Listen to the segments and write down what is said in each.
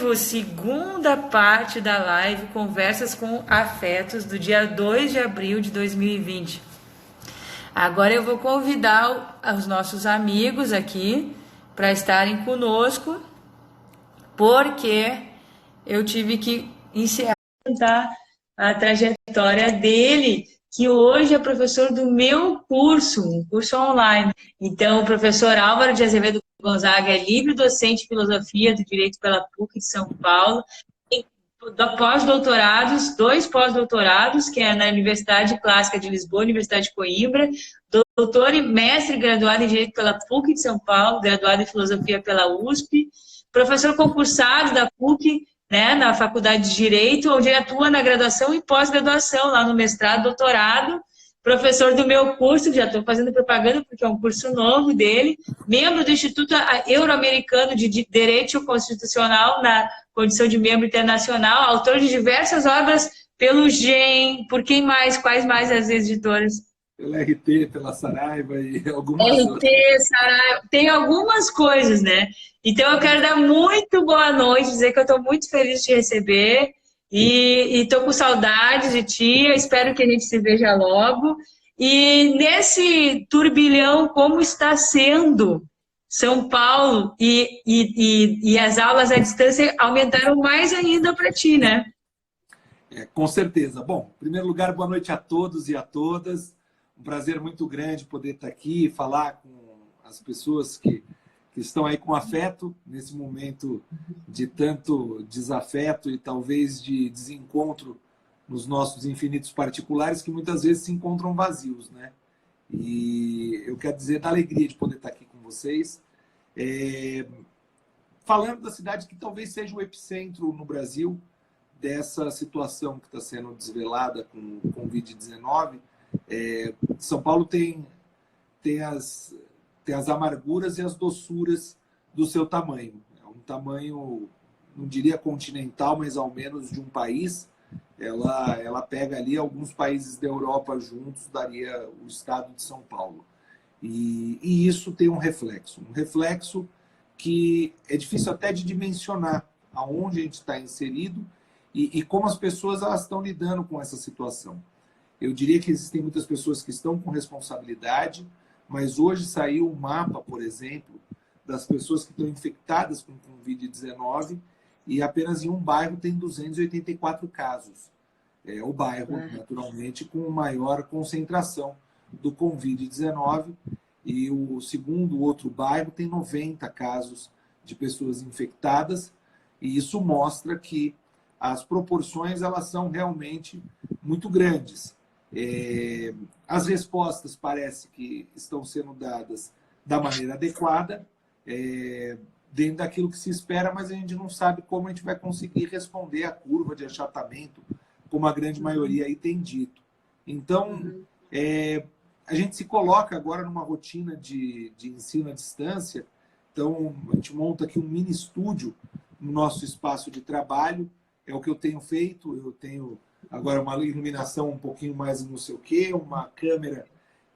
vivo, segunda parte da live Conversas com Afetos, do dia 2 de abril de 2020. Agora eu vou convidar os nossos amigos aqui para estarem conosco, porque eu tive que encerrar a trajetória dele, que hoje é professor do meu curso, um curso online. Então, o professor Álvaro de Azevedo Gonzaga é livre docente de filosofia do direito pela PUC de São Paulo, tem pós-doutorados, 2 pós-doutorados, que é na Universidade Clássica de Lisboa, Universidade de Coimbra, doutor e mestre graduado em direito pela PUC de São Paulo, graduado em filosofia pela USP, professor concursado da PUC, né, na Faculdade de Direito, onde ele atua na graduação e pós-graduação, lá no mestrado, doutorado, professor do meu curso, já estou fazendo propaganda porque é um curso novo dele, membro do Instituto Euro-Americano de Direito Constitucional, na condição de membro internacional, autor de diversas obras pelo GEM, por quem mais, quais mais as editoras? Pela RT, pela Saraiva e algumas RT, outras. Saraiva, tem algumas coisas, né? Então, eu quero dar muito boa noite, dizer que eu estou muito feliz de te receber e estou com saudades de ti, eu espero que a gente se veja logo. E nesse turbilhão, como está sendo São Paulo e as aulas à distância aumentaram mais ainda para ti, né? Com certeza. Bom, em primeiro lugar, boa noite a todos e a todas. Um prazer muito grande poder estar aqui e falar com as pessoas que estão aí com afeto nesse momento de tanto desafeto e talvez de desencontro nos nossos infinitos particulares que muitas vezes se encontram vazios, né? E eu quero dizer da alegria de poder estar aqui com vocês, falando da cidade que talvez seja o epicentro no Brasil dessa situação que está sendo desvelada com o Covid-19. São Paulo tem as amarguras e as doçuras do seu tamanho. É um tamanho, não diria continental, mas ao menos de um país. Ela pega ali alguns países da Europa juntos, daria o estado de São Paulo. E isso tem um reflexo que é difícil até de dimensionar aonde a gente está inserido e como as pessoas elas estão lidando com essa situação. Eu diria que existem muitas pessoas que estão com responsabilidade, mas hoje saiu um mapa, por exemplo, das pessoas que estão infectadas com Covid-19 e apenas em um bairro tem 284 casos. É o bairro, naturalmente, com maior concentração do Covid-19 e o segundo, outro bairro, tem 90 casos de pessoas infectadas e isso mostra que as proporções elas são realmente muito grandes. As respostas parece que estão sendo dadas da maneira adequada, dentro daquilo que se espera, mas a gente não sabe como a gente vai conseguir responder à curva de achatamento, como a grande maioria aí tem dito. Então, a gente se coloca agora numa rotina de ensino à distância, então a gente monta aqui um mini estúdio no nosso espaço de trabalho, é o que eu tenho feito, eu tenho agora uma iluminação um pouquinho mais não sei o quê, uma câmera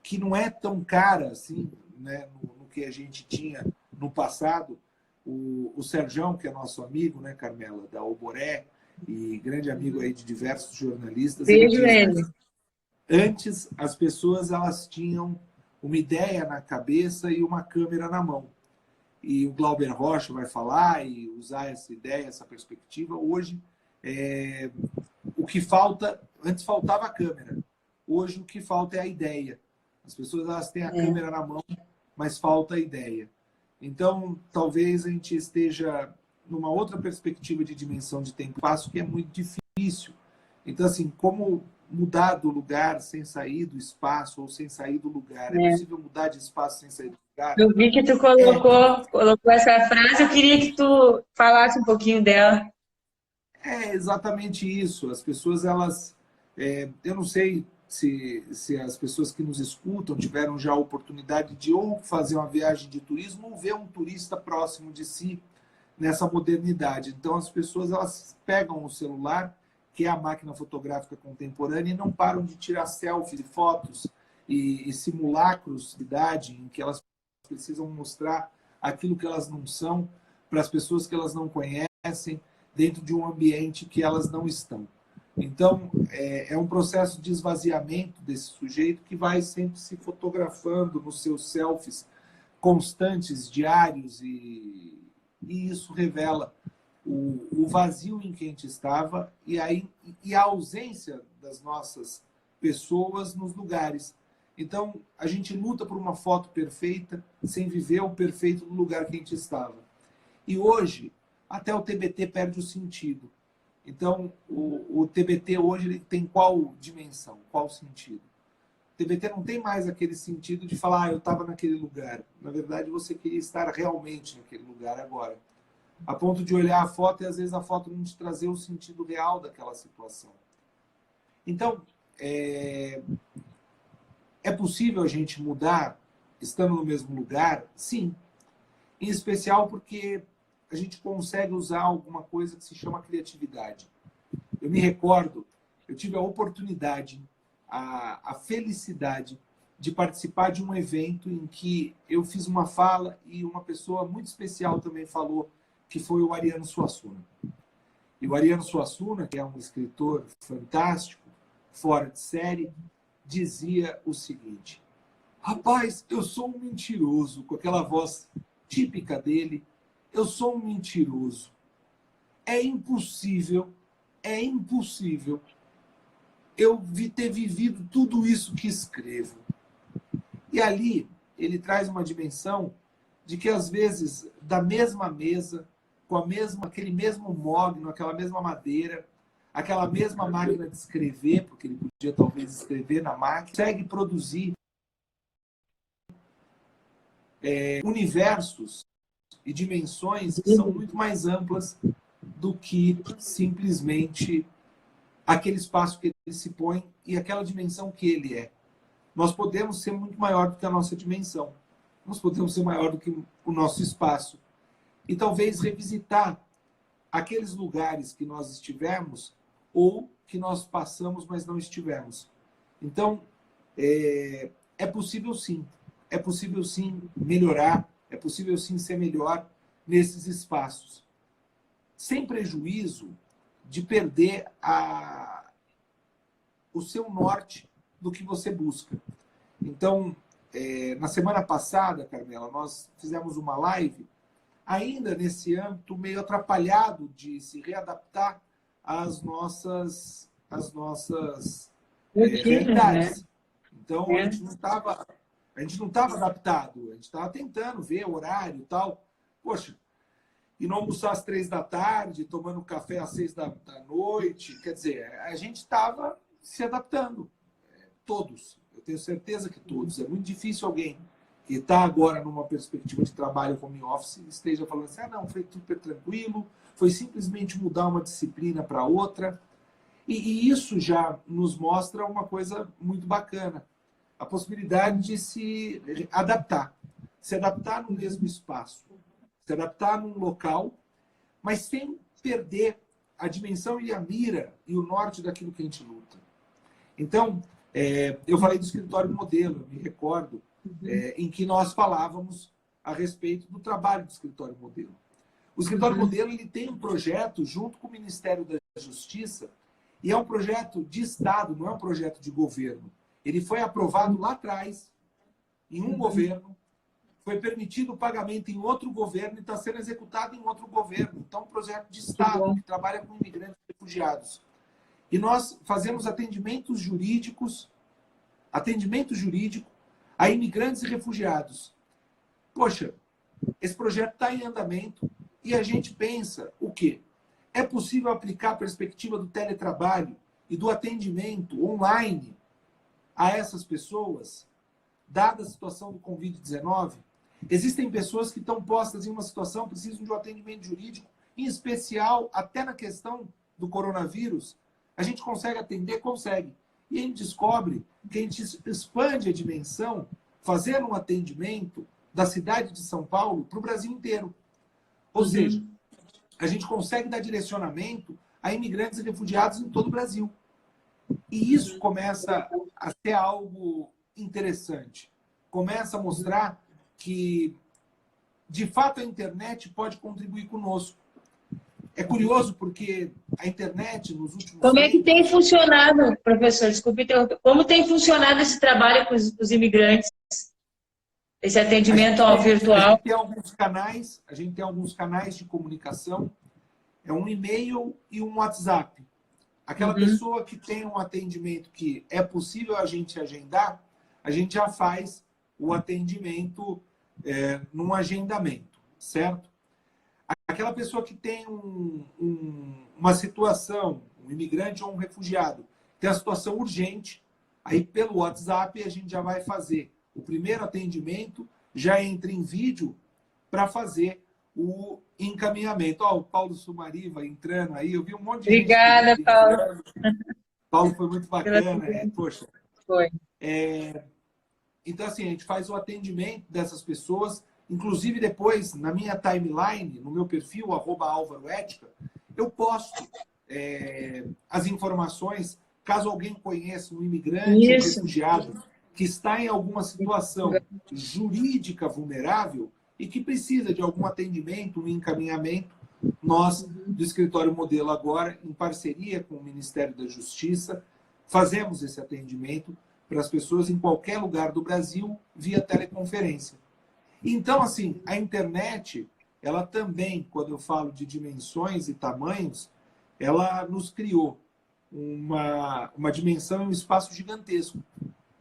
que não é tão cara assim, né, no que a gente tinha no passado. O Serjão, que é nosso amigo, né, Carmela, da Oboré, e grande amigo aí de diversos jornalistas. Beijo ele. Antes, as pessoas elas tinham uma ideia na cabeça e uma câmera na mão. E o Glauber Rocha vai falar e usar essa ideia, essa perspectiva. Hoje, o que falta, antes faltava a câmera, hoje o que falta é a ideia. As pessoas elas têm a câmera na mão, mas falta a ideia. Então, talvez a gente esteja numa outra perspectiva de dimensão de tempo e espaço que é muito difícil. Então, assim, como mudar do lugar sem sair do espaço ou sem sair do lugar? É possível mudar de espaço sem sair do lugar? Eu vi que tu colocou essa frase, eu queria que tu falasse um pouquinho dela. É exatamente isso. As pessoas, elas... eu não sei se as pessoas que nos escutam tiveram já a oportunidade de ou fazer uma viagem de turismo ou ver um turista próximo de si nessa modernidade. Então, as pessoas elas pegam o celular, que é a máquina fotográfica contemporânea, e não param de tirar selfies, fotos e simulacros de idade em que elas precisam mostrar aquilo que elas não são para as pessoas que elas não conhecem, dentro de um ambiente que elas não estão. Então, é um processo de esvaziamento desse sujeito que vai sempre se fotografando nos seus selfies constantes, diários, e isso revela o vazio em que a gente estava e a ausência das nossas pessoas nos lugares. Então, a gente luta por uma foto perfeita sem viver o perfeito do lugar que a gente estava. E hoje, até o TBT perde o sentido. Então, o TBT hoje ele tem qual dimensão, qual sentido? O TBT não tem mais aquele sentido de falar, eu estava naquele lugar. Na verdade, você queria estar realmente naquele lugar agora. A ponto de olhar a foto e, às vezes, a foto não te trazer o sentido real daquela situação. Então, é possível a gente mudar estando no mesmo lugar? Sim. Em especial porque a gente consegue usar alguma coisa que se chama criatividade. Eu me recordo, eu tive a oportunidade, a felicidade de participar de um evento em que eu fiz uma fala e uma pessoa muito especial também falou, que foi o Ariano Suassuna. E o Ariano Suassuna, que é um escritor fantástico, fora de série, dizia o seguinte: rapaz, eu sou um mentiroso, com aquela voz típica dele, eu sou um mentiroso. É impossível eu ter vivido tudo isso que escrevo. E ali ele traz uma dimensão de que, às vezes, da mesma mesa, com aquele mesmo mogno, aquela mesma madeira, aquela mesma máquina de escrever, porque ele podia talvez escrever na máquina, consegue produzir universos e dimensões que são muito mais amplas do que simplesmente aquele espaço que ele se põe e aquela dimensão que ele é. Nós podemos ser muito maior do que a nossa dimensão. Nós podemos ser maior do que o nosso espaço. E talvez revisitar aqueles lugares que nós estivemos ou que nós passamos, mas não estivemos. Então, é possível sim. É possível sim melhorar, é possível sim ser melhor nesses espaços. Sem prejuízo de perder o seu norte do que você busca. Então, na semana passada, Carmela, nós fizemos uma live, ainda nesse âmbito meio atrapalhado de se readaptar às nossas realidades. Né? Então, a gente não estava adaptado, a gente estava tentando ver o horário e tal. Poxa, e não almoçar às 3 da tarde, tomando café às 6 da noite. Quer dizer, a gente estava se adaptando. Todos. Eu tenho certeza que todos. É muito difícil alguém que está agora numa perspectiva de trabalho home office esteja falando assim, não, foi super tranquilo, foi simplesmente mudar uma disciplina para outra. E isso já nos mostra uma coisa muito bacana. A possibilidade de se adaptar. Se adaptar no mesmo espaço. Se adaptar num local, mas sem perder a dimensão e a mira e o norte daquilo que a gente luta. Então, eu falei do escritório modelo, eu me recordo, em que nós falávamos a respeito do trabalho do escritório modelo. O escritório modelo ele tem um projeto junto com o Ministério da Justiça e é um projeto de Estado, não é um projeto de governo. Ele foi aprovado lá atrás, em um governo, foi permitido o pagamento em outro governo e está sendo executado em outro governo. Então, um projeto de Estado que trabalha com imigrantes e refugiados. E nós fazemos atendimento jurídico a imigrantes e refugiados. Poxa, esse projeto está em andamento e a gente pensa o quê? É possível aplicar a perspectiva do teletrabalho e do atendimento online a essas pessoas, dada a situação do Covid-19? Existem pessoas que estão postas em uma situação, precisam de um atendimento jurídico, em especial até na questão do coronavírus. A gente consegue atender? Consegue. E a gente descobre que a gente expande a dimensão, fazendo um atendimento da cidade de São Paulo para o Brasil inteiro. Ou seja, a gente consegue dar direcionamento a imigrantes e refugiados em todo o Brasil. E isso começa a ser algo interessante. Começa a mostrar que, de fato, a internet pode contribuir conosco. É curioso porque a internet nos últimos Como é que tempos... tem funcionado, professor? Desculpe interromper. Como tem funcionado esse trabalho com os imigrantes? Esse atendimento ao virtual? A gente tem alguns canais de comunicação, é um e-mail e um WhatsApp. Aquela pessoa que tem um atendimento que é possível a gente agendar, a gente já faz o atendimento num agendamento, certo? Aquela pessoa que tem uma situação, um imigrante ou um refugiado, tem a situação urgente, aí pelo WhatsApp a gente já vai fazer o primeiro atendimento, já entra em vídeo para fazer o encaminhamento. Ó, o Paulo Sumariva entrando aí, eu vi um monte de Obrigada, gente. Paulo. Paulo foi muito bacana, poxa. Foi. Então, assim, a gente faz o atendimento dessas pessoas, inclusive depois, na minha timeline, no meu perfil, @alvaroetica, eu posto as informações, caso alguém conheça um imigrante, um refugiado, que está em alguma situação jurídica vulnerável e que precisa de algum atendimento, um encaminhamento, nós, do Escritório Modelo agora, em parceria com o Ministério da Justiça, fazemos esse atendimento para as pessoas em qualquer lugar do Brasil via teleconferência. Então, assim, a internet, ela também, quando eu falo de dimensões e tamanhos, ela nos criou uma dimensão e um espaço gigantesco.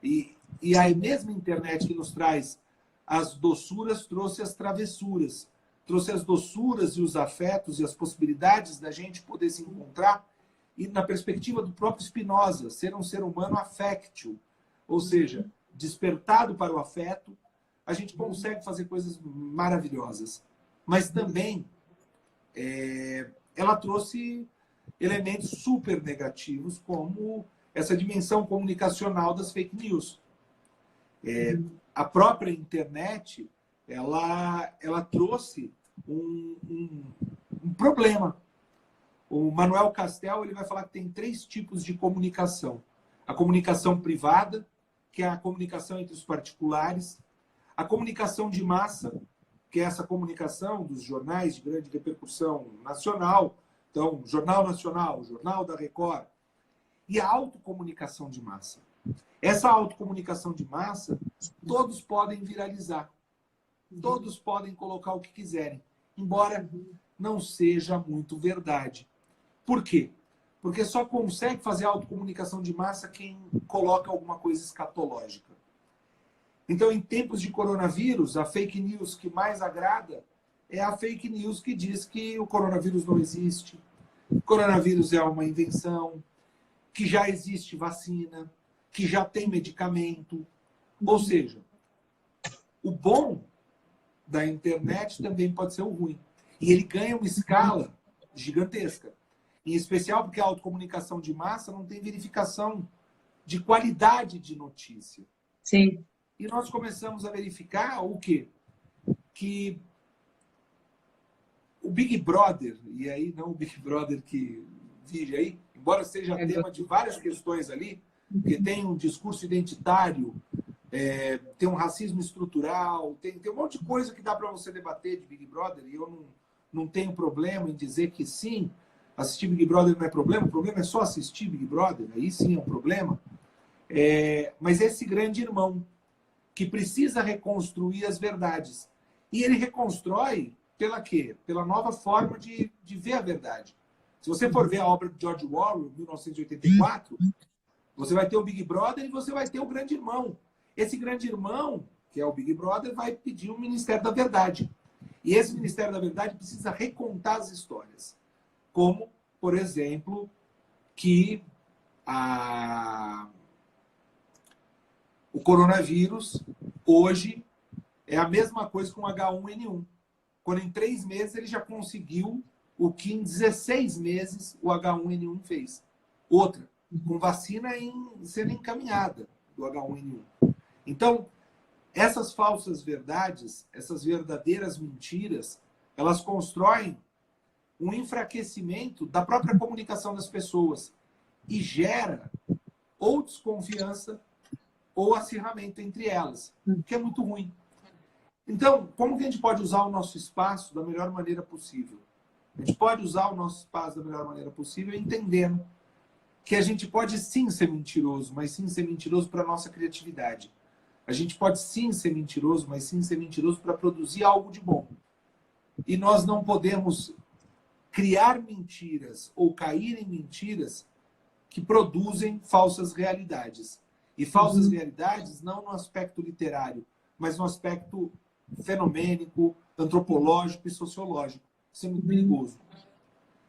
E a mesma internet que nos traz as doçuras trouxe as travessuras. Trouxe as doçuras e os afetos e as possibilidades da gente poder se encontrar. E na perspectiva do próprio Spinoza, ser um ser humano affectio, ou seja, despertado para o afeto, a gente consegue fazer coisas maravilhosas. Mas também ela trouxe elementos super negativos, como essa dimensão comunicacional das fake news. A própria internet, ela trouxe um problema. O Manuel Castel ele vai falar que tem 3 tipos de comunicação. A comunicação privada, que é a comunicação entre os particulares. A comunicação de massa, que é essa comunicação dos jornais de grande repercussão nacional. Então, Jornal Nacional, Jornal da Record. E a autocomunicação de massa. Essa autocomunicação de massa, todos podem viralizar. Todos podem colocar o que quiserem. Embora não seja muito verdade. Por quê? Porque só consegue fazer autocomunicação de massa quem coloca alguma coisa escatológica. Então, em tempos de coronavírus, a fake news que mais agrada é a fake news que diz que o coronavírus não existe, o coronavírus é uma invenção, que já existe vacina, que já tem medicamento. Ou seja, o bom da internet também pode ser o ruim. E ele ganha uma escala gigantesca. Em especial porque a autocomunicação de massa não tem verificação de qualidade de notícia. Sim. E nós começamos a verificar o quê? Que o Big Brother, e aí não o Big Brother que vive aí, embora seja tema de várias questões ali, porque tem um discurso identitário, tem um racismo estrutural, tem um monte de coisa que dá para você debater de Big Brother, e eu não tenho problema em dizer que sim, assistir Big Brother não é problema, o problema é só assistir Big Brother, aí sim é um problema. Mas esse grande irmão, que precisa reconstruir as verdades. E ele reconstrói pela quê? Pela nova forma de ver a verdade. Se você for ver a obra de George Orwell, 1984, você vai ter o Big Brother e você vai ter o grande irmão. Esse grande irmão, que é o Big Brother, vai pedir um Ministério da Verdade. E esse Ministério da Verdade precisa recontar as histórias. Como, por exemplo, que o coronavírus, hoje, é a mesma coisa com o H1N1. Quando em 3 meses ele já conseguiu o que em 16 meses o H1N1 fez. Outra, com vacina sendo encaminhada do H1N1. Então, essas falsas verdades, essas verdadeiras mentiras, elas constroem um enfraquecimento da própria comunicação das pessoas e gera ou desconfiança ou acirramento entre elas, que é muito ruim. Então, como que a gente pode usar o nosso espaço da melhor maneira possível? A gente pode usar o nosso espaço da melhor maneira possível, entendendo que a gente pode sim ser mentiroso, mas sim ser mentiroso para a nossa criatividade. A gente pode sim ser mentiroso, mas sim ser mentiroso para produzir algo de bom. E nós não podemos criar mentiras ou cair em mentiras que produzem falsas realidades. E falsas realidades não no aspecto literário, mas no aspecto fenomênico, antropológico e sociológico. Isso é muito perigoso.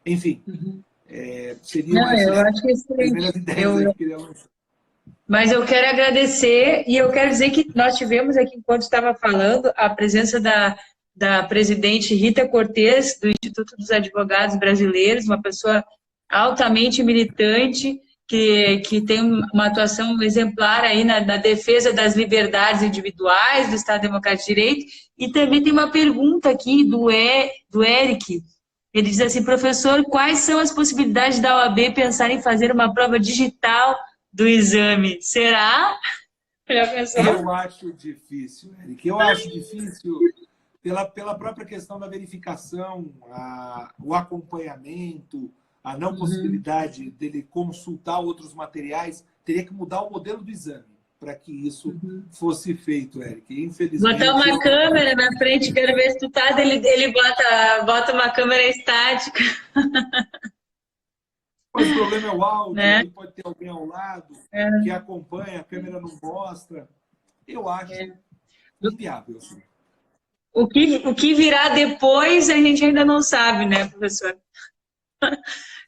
Enfim, seriam Não, eu acho que é primeiras excelente. ideias aí que eu queria lançar. Mas eu quero agradecer e eu quero dizer que nós tivemos aqui, enquanto estava falando, a presença da presidente Rita Cortes, do Instituto dos Advogados Brasileiros, uma pessoa altamente militante, que tem uma atuação exemplar aí na defesa das liberdades individuais, do Estado Democrático de Direito. E também tem uma pergunta aqui do Eric. Ele diz assim: professor, quais são as possibilidades da OAB pensar em fazer uma prova digital do exame? Será? Já pensou? Eu acho difícil, Eric. Eu acho difícil pela própria questão da verificação, o acompanhamento, a não possibilidade dele consultar outros materiais. Teria que mudar o modelo do exame para que isso fosse feito, Eric. Infelizmente. Botar uma câmera na frente, quero ver se tu tá, ele bota uma câmera estática. Mas o problema é o áudio, Né? aí pode ter alguém ao lado que acompanha, a câmera não mostra. Eu acho inviável. Assim. O que virá depois a gente ainda não sabe, né, professor?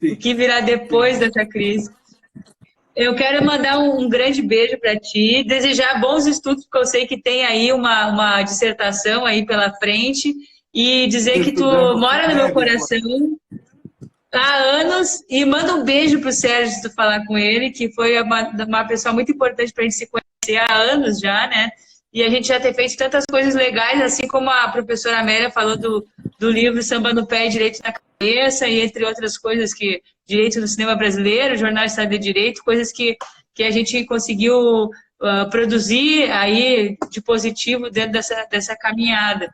Sim. O que virá depois dessa crise. Eu quero mandar um grande beijo para ti, desejar bons estudos, porque eu sei que tem aí uma dissertação aí pela frente, e dizer que tu mora no meu coração há anos, e manda um beijo pro Sérgio, se tu falar com ele, que foi uma pessoa muito importante para a gente se conhecer há anos já, né? E a gente já ter feito tantas coisas legais, assim como a professora Amélia falou do livro Samba no Pé e Direito na Cabeça, e entre outras coisas, que Direito no Cinema Brasileiro, Jornal Estado de Direito, coisas que a gente conseguiu produzir aí de positivo dentro dessa caminhada.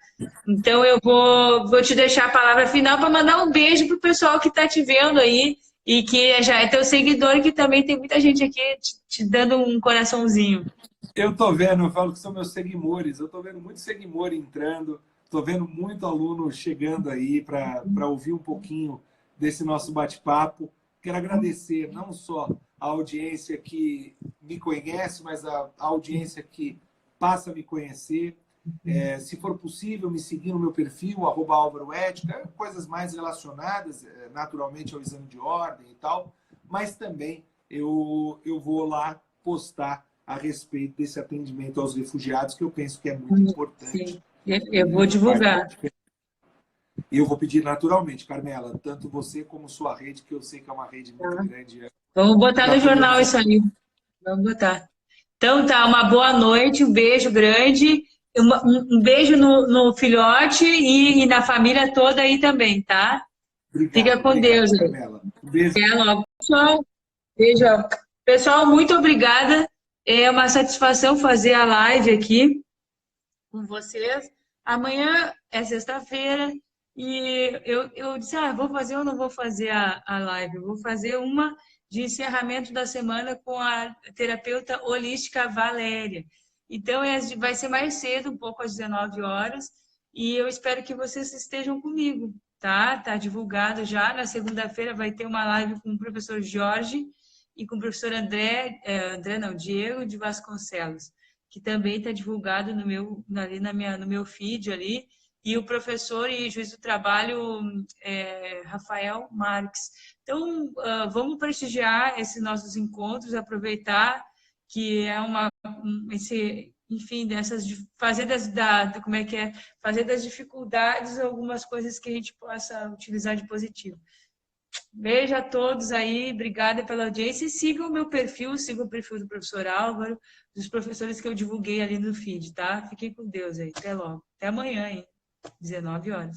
Então eu vou te deixar a palavra final para mandar um beijo pro pessoal que está te vendo aí e que já é teu seguidor, que também tem muita gente aqui te dando um coraçãozinho. Eu tô vendo, eu falo que são meus seguidores, eu tô vendo muito seguidor entrando, tô vendo muito aluno chegando aí para ouvir um pouquinho desse nosso bate-papo. Quero agradecer não só a audiência que me conhece, mas a audiência que passa a me conhecer. Se for possível, me seguir no meu perfil, @alvaroética, coisas mais relacionadas, naturalmente, ao exame de ordem e tal, mas também eu vou lá postar a respeito desse atendimento aos refugiados, que eu penso que é muito importante. Sim, eu vou divulgar. E eu vou pedir naturalmente, Carmela, tanto você como sua rede, que eu sei que é uma rede muito grande. Vamos botar no jornal isso aí. Vamos botar. Então tá, uma boa noite, um beijo grande, um beijo no filhote e na família toda aí também, tá? Obrigado, fica com Deus aí. Carmela. Um beijo. Até logo. Pessoal, beijo. Pessoal, muito obrigada. É uma satisfação fazer a live aqui com vocês. Amanhã é sexta-feira e eu disse, vou fazer ou não vou fazer a live? Eu vou fazer uma de encerramento da semana com a terapeuta holística Valéria. Então, vai ser mais cedo, um pouco às 19 horas, e eu espero que vocês estejam comigo, tá? Tá divulgado já. Na segunda-feira vai ter uma live com o professor Jorge e com o professor Diego de Vasconcelos, que também está divulgado no meu feed ali, e o professor e juiz do trabalho Rafael Marques. Então, vamos prestigiar esses nossos encontros, aproveitar que é enfim, fazer fazer das dificuldades algumas coisas que a gente possa utilizar de positivo. Beijo a todos aí, obrigada pela audiência e sigam o meu perfil, sigam o perfil do professor Álvaro, dos professores que eu divulguei ali no feed, tá? Fiquem com Deus aí, até logo. Até amanhã, hein? 19 horas.